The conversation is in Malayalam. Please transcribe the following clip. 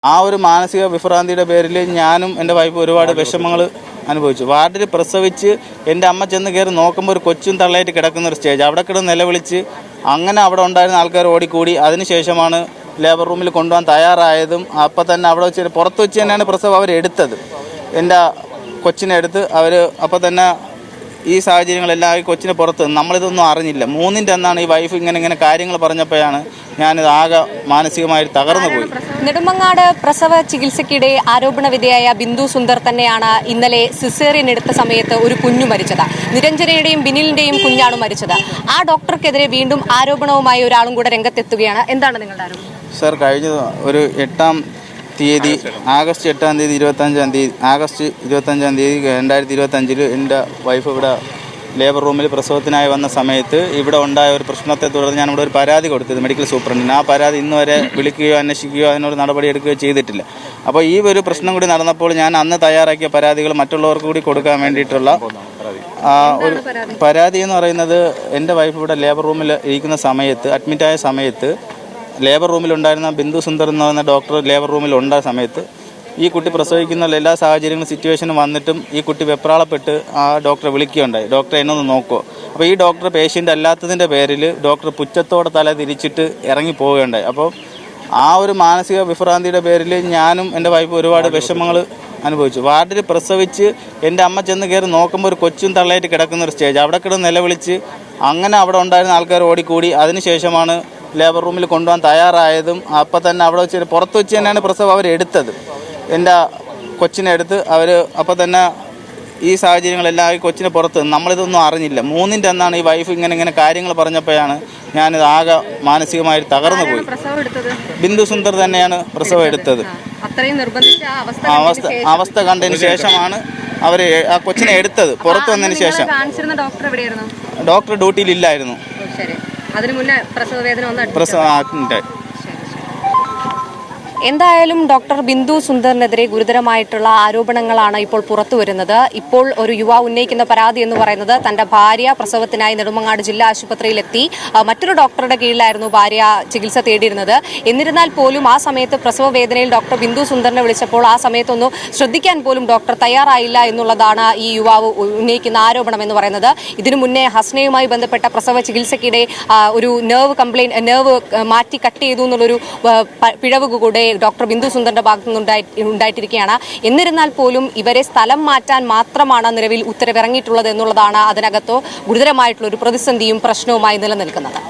ആ ഒരു മാനസിക വിഭ്രാന്തിയുടെ പേരിൽ ഞാനും എൻ്റെ വൈഫ് ഒരുപാട് വിഷമങ്ങൾ അനുഭവിച്ചു. വാർഡിൽ പ്രസവിച്ച് എൻ്റെ അമ്മ ചെന്ന് കയറി നോക്കുമ്പോൾ ഒരു കൊച്ചും തള്ളയായിട്ട് കിടക്കുന്ന ഒരു സ്റ്റേജ്. അവിടെ കിടന്ന് നിലവിളിച്ച് അങ്ങനെ അവിടെ ഉണ്ടായിരുന്ന ആൾക്കാർ ഓടിക്കൂടി. അതിനുശേഷമാണ് ലേബർ റൂമിൽ കൊണ്ടുപോകാൻ തയ്യാറായതും. അപ്പം തന്നെ അവിടെ വെച്ച് പുറത്ത് വെച്ച് തന്നെയാണ് പ്രസവം അവരെടുത്തത്. എൻ്റെ കൊച്ചിനെ എടുത്ത് അവർ അപ്പം തന്നെ ഈ സാഹചര്യങ്ങളെല്ലാം ഈ കൊച്ചിനെ പുറത്ത് നമ്മളിതൊന്നും അറിഞ്ഞില്ല. 3-ൻ്റെ അന്നാണ് ഈ വൈഫ് ഇങ്ങനെ കാര്യങ്ങൾ പറഞ്ഞപ്പോഴാണ് ഞാനിത് ആകെ മാനസികമായിട്ട് തകർന്നു പോയി. നെടുമങ്ങാട് പ്രസവ ചികിത്സയ്ക്കിടെ ആരോപണ വിധേയായ ബിന്ദു സുന്ദർ തന്നെയാണ് ഇന്നലെ സിസേറിയൻ എടുത്ത സമയത്ത് ഒരു കുഞ്ഞു മരിച്ചത്. നിരഞ്ജനയുടെയും ബിനിലിന്റെയും കുഞ്ഞാണ് മരിച്ചത്. ആ ഡോക്ടർക്കെതിരെ വീണ്ടും ആരോപണവുമായി ഒരാളും കൂടെ രംഗത്തെത്തുകയാണ്. എന്താണ് നിങ്ങളുടെ ആരോപണം? സർ, കഴിഞ്ഞ ഒരു ആഗസ്റ്റ് 8-ാം തീയതി 2025 എൻ്റെ വൈഫ് ഇവിടെ ലേബർ റൂമിൽ പ്രസവത്തിനായി വന്ന സമയത്ത് ഇവിടെ ഉണ്ടായ ഒരു പ്രശ്നത്തെ തുടർന്ന് ഞാനിവിടെ ഒരു പരാതി കൊടുത്തത് മെഡിക്കൽ സൂപ്രണ്ടിന്. ആ പരാതി ഇന്ന് വരെ വിളിക്കുകയോ അന്വേഷിക്കുകയോ അതിനൊരു നടപടി എടുക്കുകയോ ചെയ്തിട്ടില്ല. അപ്പോൾ ഈ ഒരു പ്രശ്നം കൂടി നടന്നപ്പോൾ ഞാൻ അന്ന് തയ്യാറാക്കിയ പരാതികൾ മറ്റുള്ളവർക്ക് കൂടി കൊടുക്കാൻ വേണ്ടിയിട്ടുള്ള ഒരു പരാതി എന്ന് പറയുന്നത്, എൻ്റെ വൈഫ് ഇവിടെ ലേബർ റൂമിൽ ഇരിക്കുന്ന സമയത്ത്, അഡ്മിറ്റായ സമയത്ത് ലേബർ റൂമിലുണ്ടായിരുന്ന ബിന്ദു സുന്ദർ എന്ന് പറയുന്ന ഡോക്ടർ ലേബർ റൂമിൽ ഉണ്ടായ സമയത്ത് ഈ കുട്ടി പ്രസവിക്കുന്ന എല്ലാ സാഹചര്യങ്ങളും സിറ്റുവേഷനും വന്നിട്ടും ഈ കുട്ടി വെപ്രാളപ്പെട്ട് ആ ഡോക്ടറെ വിളിക്കുകയുണ്ടായി. ഡോക്ടറെ എന്നൊന്ന് നോക്കുമോ. അപ്പോൾ ഈ ഡോക്ടർ പേഷ്യൻ്റ് അല്ലാത്തതിൻ്റെ പേരിൽ ഡോക്ടർ പുച്ഛത്തോടെ തല തിരിച്ചിട്ട് ഇറങ്ങി പോവുകയുണ്ടായി. അപ്പോൾ ആ ഒരു മാനസിക വിഭ്രാന്തിയുടെ പേരിൽ ഞാനും എൻ്റെ വൈഫ് ഒരുപാട് വിഷമങ്ങൾ അനുഭവിച്ചു. വാർഡിൽ പ്രസവിച്ച് എൻ്റെ അമ്മ ചെന്ന് കയറി നോക്കുമ്പോൾ ഒരു കൊച്ചും തള്ളയായിട്ട് കിടക്കുന്ന ഒരു സ്റ്റേജ്. അവിടെ കിടന്ന് നിലവിളിച്ച് അങ്ങനെ അവിടെ ഉണ്ടായിരുന്ന ആൾക്കാർ ഓടിക്കൂടി. അതിനുശേഷമാണ് ലേബർ റൂമിൽ കൊണ്ടുപോകാൻ തയ്യാറായതും. അപ്പം തന്നെ അവിടെ വെച്ച് പുറത്ത് വെച്ച് തന്നെയാണ് പ്രസവം അവരെടുത്തത്. എൻ്റെ കൊച്ചിനെ എടുത്ത് അവർ അപ്പം തന്നെ ഈ സാഹചര്യങ്ങളെല്ലാം ഈ കൊച്ചിനെ പുറത്ത് നമ്മളിതൊന്നും അറിഞ്ഞില്ല. 3-ൻ്റെ അന്നാണ് ഈ വൈഫ് ഇങ്ങനെ കാര്യങ്ങൾ പറഞ്ഞപ്പോഴാണ് ഞാനിത് ആകെ മാനസികമായിട്ട് തകർന്നു പോയി. ബിന്ദു സുന്ദർ തന്നെയാണ് പ്രസവം എടുത്തത്. അവസ്ഥ കണ്ടതിന് ശേഷമാണ് അവർ ആ കൊച്ചിനെ എടുത്തത്. പുറത്ത് വന്നതിന് ശേഷം ഡോക്ടർ ഡ്യൂട്ടിയിലില്ലായിരുന്നു. എന്തായാലും ഡോക്ടർ ബിന്ദു സുന്ദറിനെതിരെ ഗുരുതരമായിട്ടുള്ള ആരോപണങ്ങളാണ് ഇപ്പോൾ പുറത്തു വരുന്നത്. ഇപ്പോൾ ഒരു യുവാവ് ഉന്നയിക്കുന്ന പരാതി എന്ന് പറയുന്നത് തന്റെ ഭാര്യ പ്രസവത്തിനായി നെടുമങ്ങാട് ജില്ലാ ആശുപത്രിയിലെത്തി മറ്റൊരു ഡോക്ടറുടെ കീഴിലായിരുന്നു ഭാര്യ ചികിത്സ തേടിയിരുന്നത്. എന്നിരുന്നാൽ പോലും ആ സമയത്ത് പ്രസവ വേദനയിൽ ഡോക്ടർ ബിന്ദു സുന്ദറിനെ വിളിച്ചപ്പോൾ ആ സമയത്തൊന്നും ശ്രദ്ധിക്കാൻ പോലും ഡോക്ടർ തയ്യാറായില്ല എന്നുള്ളതാണ് ഈ യുവാവ് ഉന്നയിക്കുന്ന ആരോപണം എന്ന് പറയുന്നത്. ഇതിനു മുന്നേ ഹസ്നയുമായി ബന്ധപ്പെട്ട പ്രസവ ചികിത്സയ്ക്കിടെ ഒരു നെർവ് മാറ്റി കട്ട് ചെയ്തു എന്നുള്ളൊരു പിഴവ് കൂടെ ഡോക്ടർ ബിന്ദു സുന്ദറിന്റെ ഭാഗത്തുനിന്ന് ഉണ്ടായിട്ടിരിക്കുകയാണ്. എന്നിരുന്നാൽ പോലും ഇവരെ സ്ഥലം മാറ്റാൻ മാത്രമാണ് നിലവിൽ ഉത്തരവിറങ്ങിയിട്ടുള്ളത് എന്നുള്ളതാണ് അതിനകത്തോ ഗുരുതരമായിട്ടുള്ള ഒരു പ്രതിസന്ധിയും പ്രശ്നവുമായി നിലനിൽക്കുന്നത്.